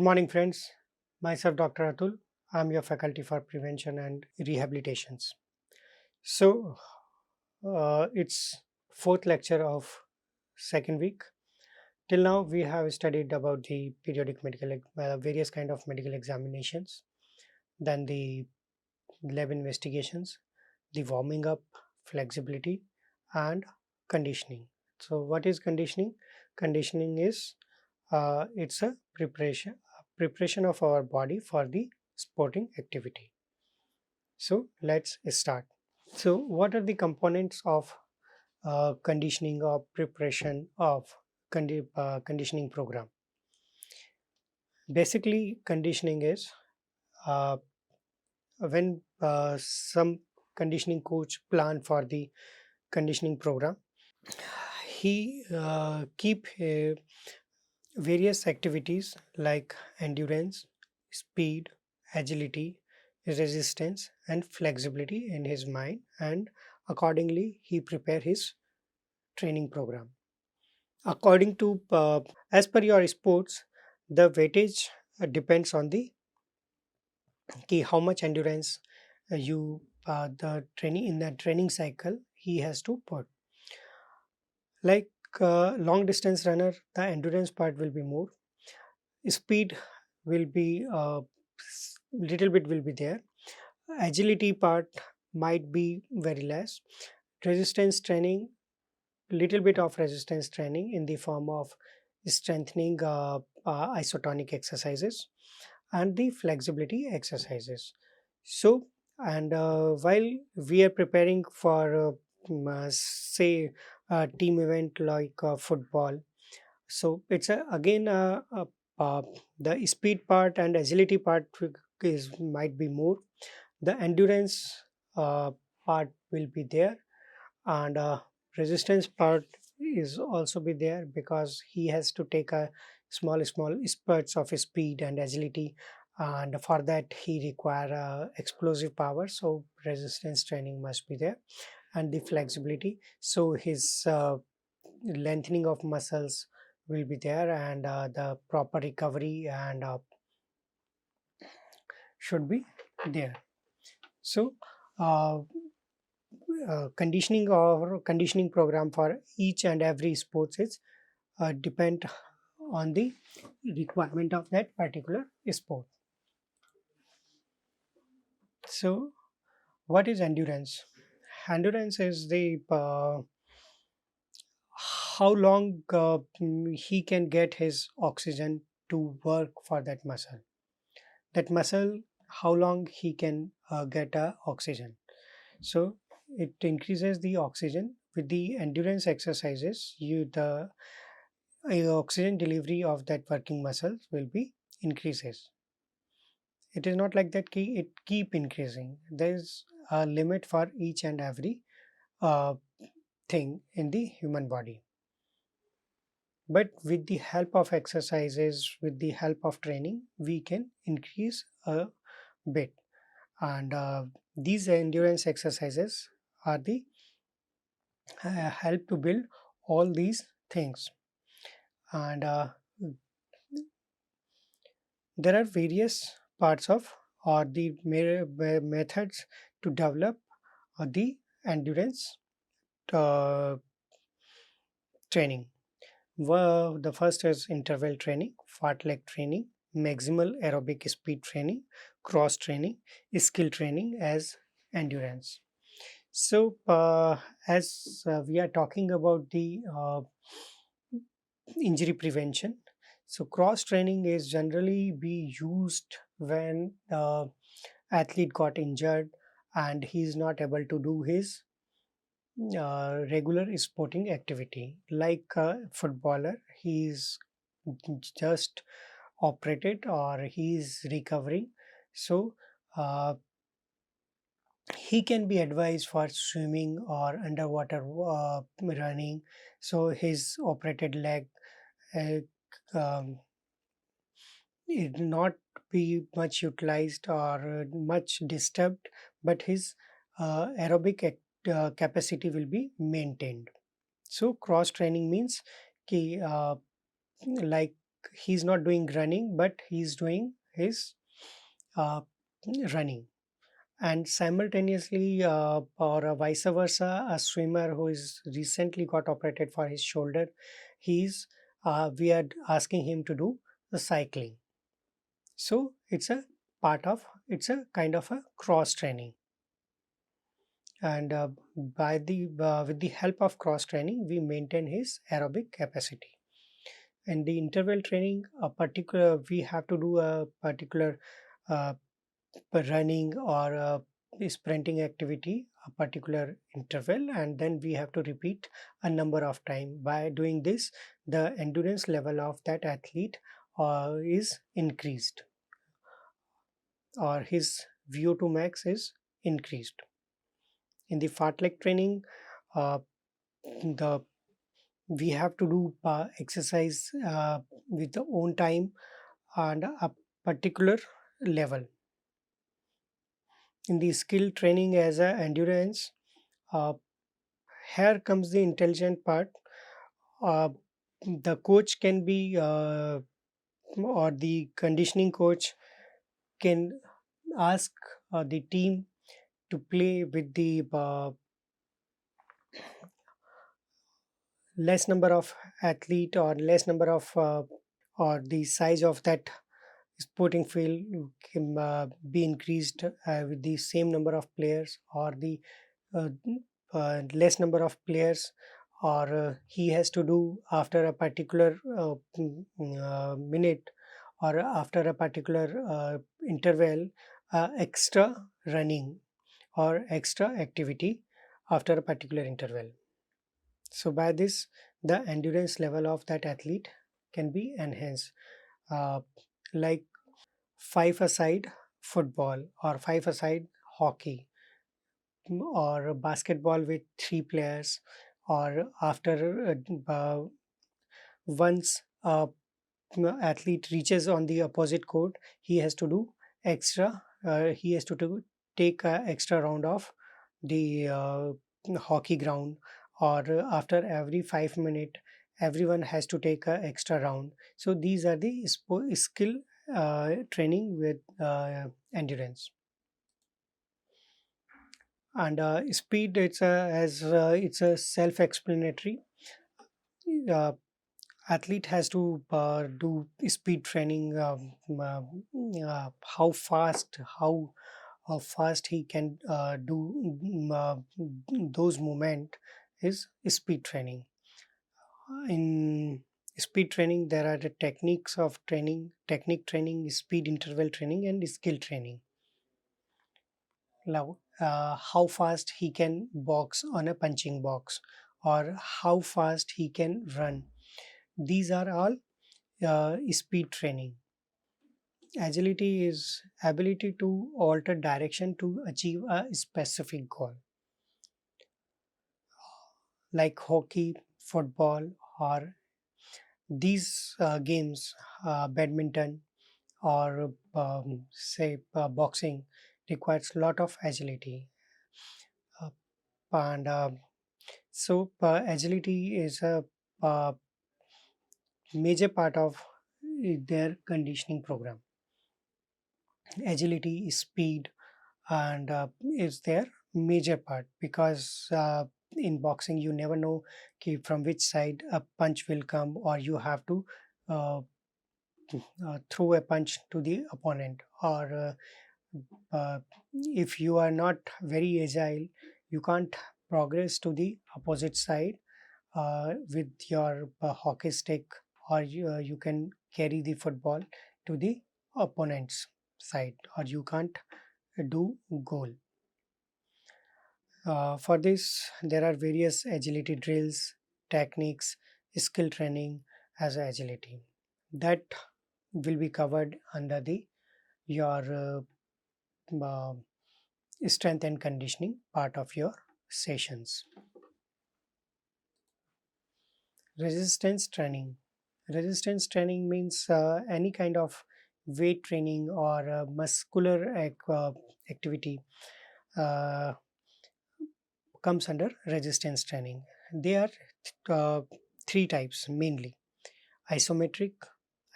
morning, friends. Myself, Dr. Atul. I'm your faculty for prevention and rehabilitations. So, it's fourth lecture of second week. Till now, we have studied about the periodic various kind of medical examinations, then the lab investigations, the warming up, flexibility, and conditioning. So, what is conditioning? Conditioning is it's a preparation of our body for the sporting activity. So let's start. So what are the components of conditioning or preparation of conditioning program? Basically, conditioning is uh, when some conditioning coach plan for the conditioning program, he keep various activities like endurance, speed, agility, resistance, and flexibility in his mind, and accordingly, he prepare his training program. According to, as per your sports, the weightage depends on the key how much endurance the training in the training cycle he has to put. Like long distance runner, the endurance part will be more, speed will be little bit will be there, agility part might be very less, resistance training, little bit of resistance training in the form of strengthening isotonic exercises and the flexibility exercises. So and while we are preparing for say a team event like football, so it's again the speed part and agility part is might be more. The endurance part will be there, and resistance part is also be there because he has to take a small spurts of speed and agility, and for that he require explosive power. So resistance training must be there, and the flexibility. So his lengthening of muscles will be there, and the proper recovery and should be there. So uh, conditioning program for each and every sports is depend on the requirement of that particular sport. So what is endurance? Endurance is the how long he can get his oxygen to work for that muscle. That muscle, how long he can get oxygen. So it increases the oxygen with the endurance exercises. The oxygen delivery of that working muscles will be increases. It is not like that it keep increasing. There is a limit for each and every uh, thing in the human body. But with the help of exercises, with the help of training, we can increase a bit. And these endurance exercises are the help to build all these things. And there are various parts of or the methods to develop the endurance uh, training. The first is interval training, fartlek training, maximal aerobic speed training, cross training, skill training as endurance. So, as we are talking about the injury prevention, so cross training is generally be used when the athlete got injured and he is not able to do his regular sporting activity. Like a footballer, he is just operated or he is recovering. So uh, he can be advised for swimming or underwater running. So his operated leg uh, um, it not be much utilized or much disturbed, but his aerobic capacity will be maintained. So cross training means ki, like he's not doing running, but he's doing his uh, running. And simultaneously, or vice versa, a swimmer who is recently got operated for his shoulder, he's we are asking him to do the cycling. So it's a kind of a cross training. And by the with the help of cross training, we maintain his aerobic capacity. And the interval training, a particular we have to do a particular uh, running or a sprinting activity, a particular interval, and then we have to repeat a number of time. By doing this, the endurance level of that athlete is increased, or his VO2 max is increased. In the fartlek training, uh, the we have to do exercise with the own time and a particular level. In the skill training as a endurance, uh, here comes the intelligent part. uh, the coach can be or the conditioning coach can ask the team to play with the less number of athlete, or less number of or the size of that sporting field can be increased with the same number of players, or the uh, less number of players, or he has to do after a particular minute, or after a particular interval, extra running or extra activity after a particular interval. So by this, the endurance level of that athlete can be enhanced. uh, like five-a-side football, or five-a-side hockey, or basketball with three players, or after once a athlete reaches on the opposite court, he has to do he has to take a extra round of the hockey ground, or after every 5 minutes everyone has to take a extra round. So these are the skill training with endurance. And speed, it's a self-explanatory. uh, Athlete has to do speed training. How fast, how fast he can do those movement is speed training. In speed training, there are the techniques of training: technique training, speed interval training, and skill training. Now, how fast he can box on a punching box, or how fast he can run. These are all speed training. Agility is ability to alter direction to achieve a specific goal, like hockey, football, or these games, badminton, or say boxing, requires a lot of agility. Uh, and so agility is a uh, major part of their conditioning program. Agility, speed, and is their major part, because in boxing you never know from which side a punch will come, or you have to uh, throw a punch to the opponent, or if you are not very agile, you can't progress to the opposite side with your hockey stick, or you can carry the football to the opponent's side, or you can't do goal. For this, there are various agility drills, techniques, skill training as agility that will be covered under the your strength and conditioning part of your sessions. Resistance training. Resistance training means any kind of weight training or muscular activity uh, comes under resistance training. They are uh, three types mainly: isometric,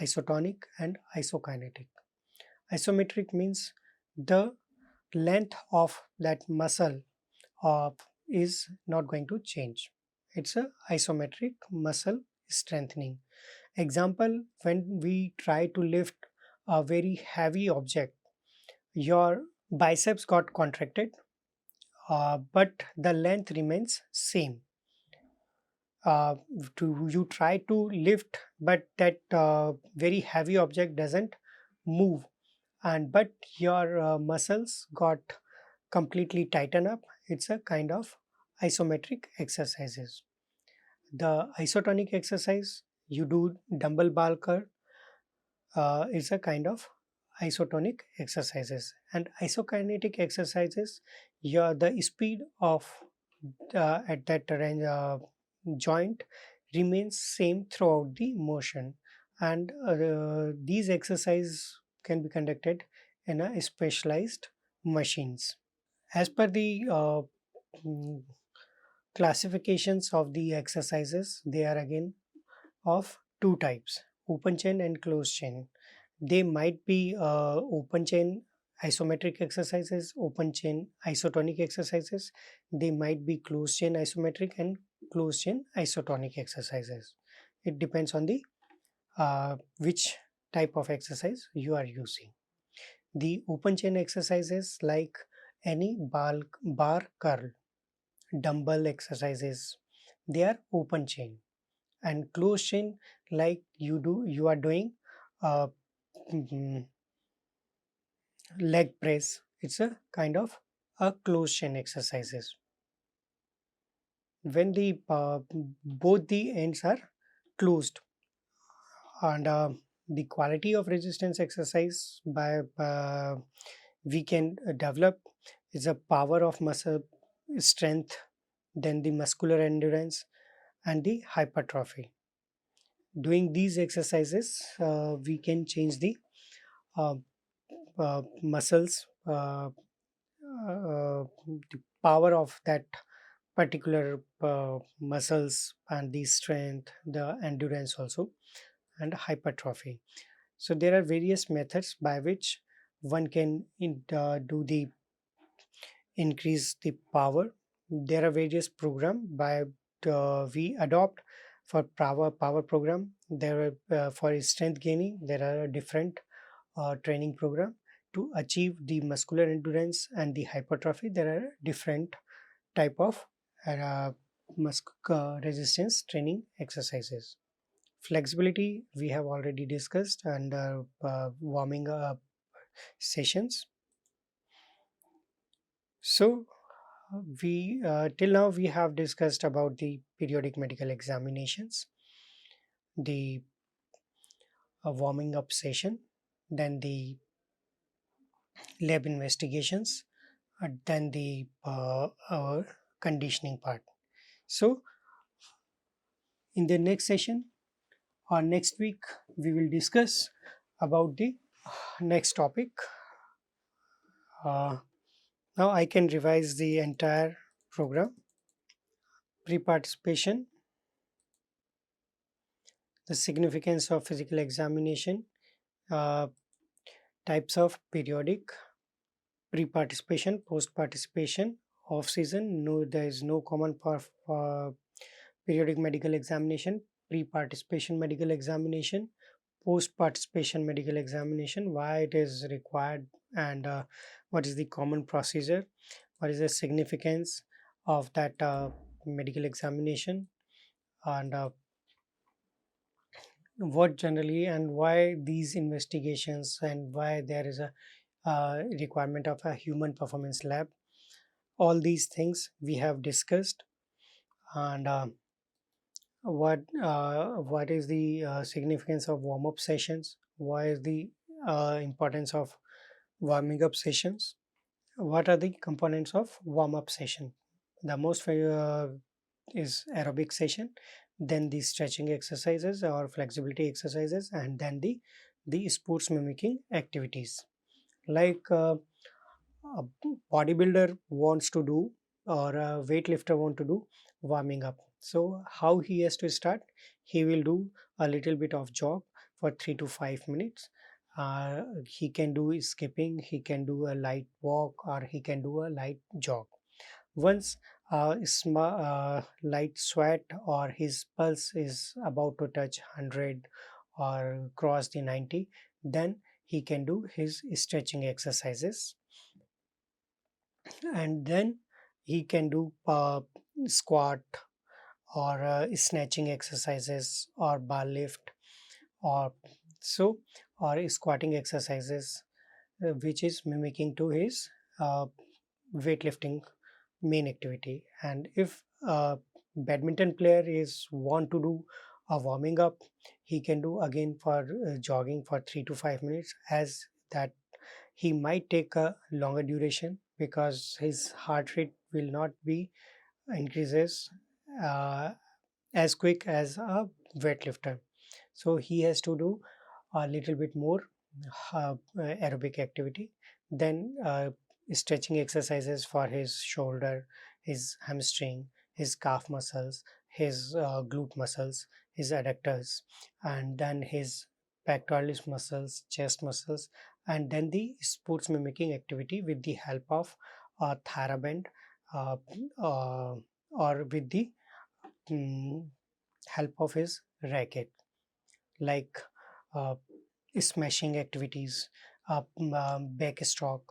isotonic and isokinetic. Isometric means the length of that muscle uh, is not going to change. It's a isometric muscle strengthening. Example, when we try to lift a very heavy object, your biceps got contracted, but the length remains same. uh, you try to lift, but that very heavy object doesn't move, and but your muscles got completely tighten up. It's a kind of isometric exercises. The isotonic exercise, you do dumbbell bar curl, is a kind of isotonic exercises. And isokinetic exercises, your the speed of at that range joint remains same throughout the motion, and these exercises can be conducted in a specialized machines. As per the mm, classifications of the exercises, they are again of two types: open chain and closed chain. They might be open chain isometric exercises, open chain isotonic exercises. They might be closed chain isometric and closed chain isotonic exercises. It depends on the which type of exercise you are using. The open chain exercises, like any bar curl, dumbbell exercises, they are open chain. And closed chain, like you are doing uh, mm, leg press, it's a kind of a closed chain exercises. When the both the ends are closed, and the quality of resistance exercise by we can develop is a power of muscle strength, then the muscular endurance and the hypertrophy. Doing these exercises, we can change the uh, muscles, the power of that particular muscles, and the strength, the endurance also, and hypertrophy. So there are various methods by which one can do the increase the power. There are various program by we adopt for power program. There are for strength gaining, there are different training program. To achieve the muscular endurance and the hypertrophy, there are different type of uh, resistance training exercises. Flexibility we have already discussed, and warming up sessions. So we till now we have discussed about the periodic medical examinations, the warming up session, then the lab investigations, then the conditioning part. So in the next session or next week, we will discuss about the next topic. uh, Now I can revise the entire program. Pre-participation, the significance of physical examination, uh, types of periodic, pre-participation, post-participation, off-season. No, there is no common for periodic medical examination, pre-participation medical examination, post-participation medical examination. Why it is required, and what is the common procedure? What is the significance of that medical examination? And what generally, and why these investigations, and why there is a requirement of a human performance lab. All these things we have discussed. And what is the significance of warm up sessions? Why is the importance of warming up sessions? What are the components of warm up session? The most is aerobic session, then the stretching exercises or flexibility exercises, and then the sports mimicking activities, like a bodybuilder wants to do, or a weightlifter want to do warming up. So how he has to start? He will do a little bit of jog, for 3 to 5 minutes. He can do skipping, he can do a light walk, or he can do a light jog. Once light sweat or his pulse is about to touch 100 or cross the 90, then he can do his stretching exercises, and then he can do squat or snatching exercises or bar lift or so, or squatting exercises, which is mimicking to his uh, weightlifting main activity. And if a badminton player is want to do a warming up, he can do again for jogging for 3 to 5 minutes, as that he might take a longer duration because his heart rate will not be increases uh, as quick as a weightlifter. So he has to do a little bit more aerobic activity, then stretching exercises for his shoulder, his hamstring, his calf muscles, his glute muscles, his adductors, and then his pectoralis muscles, chest muscles, and then the sports mimicking activity with the help of a theraband, uh, uh, or with the mm, help of his racket, like uh, smashing activities, backstroke,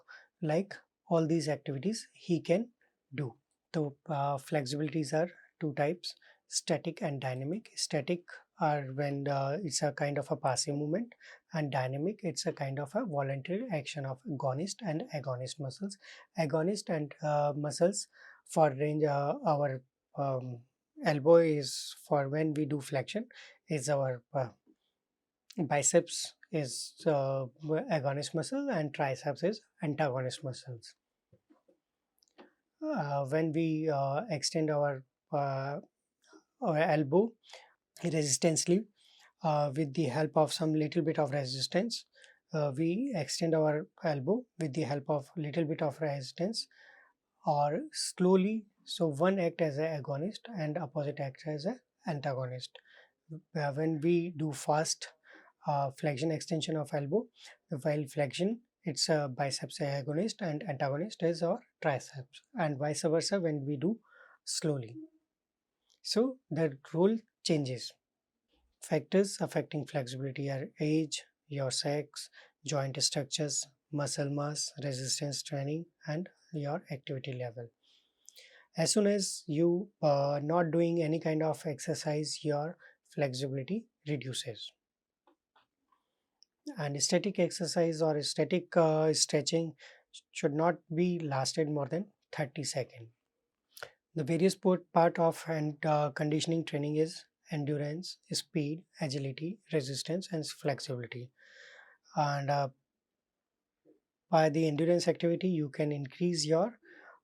like all these activities he can do. So flexibilities are two types: static and dynamic. Static are when it's a kind of a passive movement, and dynamic, it's a kind of a voluntary action of agonist and agonist muscles. Agonist and muscles for range, our um, elbow is for when we do flexion, is our biceps is agonist muscle and triceps is antagonist muscles. When we extend uh, our elbow resistantly, with the help of some little bit of resistance, we extend our elbow with the help of little bit of resistance or slowly. So one act as an agonist and opposite act as an antagonist. When we do fast flexion extension of elbow, while flexion it's a biceps agonist and antagonist is our triceps, and vice versa when we do slowly. So the role changes. Factors affecting flexibility are age, your sex, joint structures, muscle mass, resistance training, and your activity level. As soon as you not doing any kind of exercise, your flexibility reduces. And static exercise or static stretching should not be lasted more than 30 seconds. The various part of and conditioning training is endurance, speed, agility, resistance, and flexibility. And by the endurance activity, you can increase your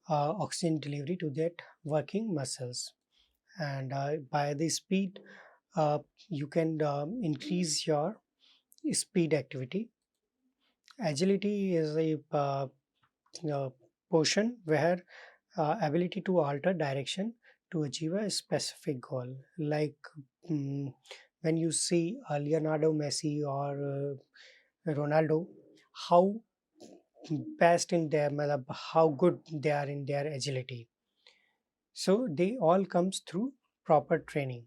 oxygen delivery to that working muscles. And by the speed, uh, you can increase your speed activity. Agility is a portion where ability to alter direction to achieve a specific goal. Like when you see Leonardo Messi or Ronaldo, how best in their, matlab, how good they are in their agility. So they all comes through proper training.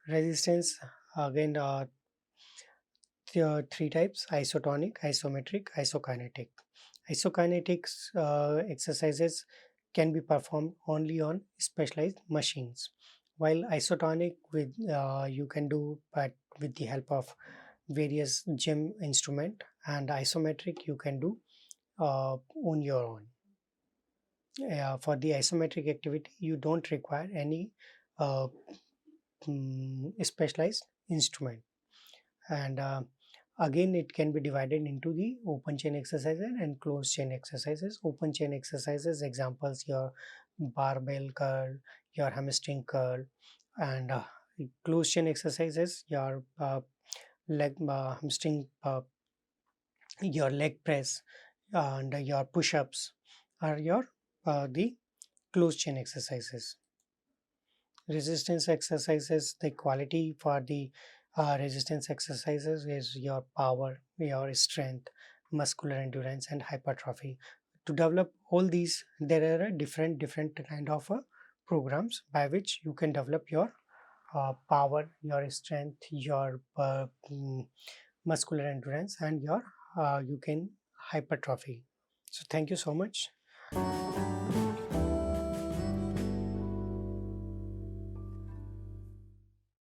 Resistance, again, there are three types: isotonic, isometric, isokinetic. Isokinetics exercises can be performed only on specialized machines, while isotonic with you can do but with the help of various gym instrument, and isometric you can do on your own. For the isometric activity, you don't require any uh, specialized instrument. And again, it can be divided into the open chain exercises and closed chain exercises. Open chain exercises examples: your barbell curl, your hamstring curl, and closed chain exercises: your leg hamstring, your leg press, and your push-ups are your the closed chain exercises. Resistance exercises, the quality for the Resistance exercises is your power, your strength, muscular endurance, and hypertrophy. To develop all these, there are a different kind of programs by which you can develop your power, your strength, your muscular endurance, and your you can hypertrophy. So thank you so much.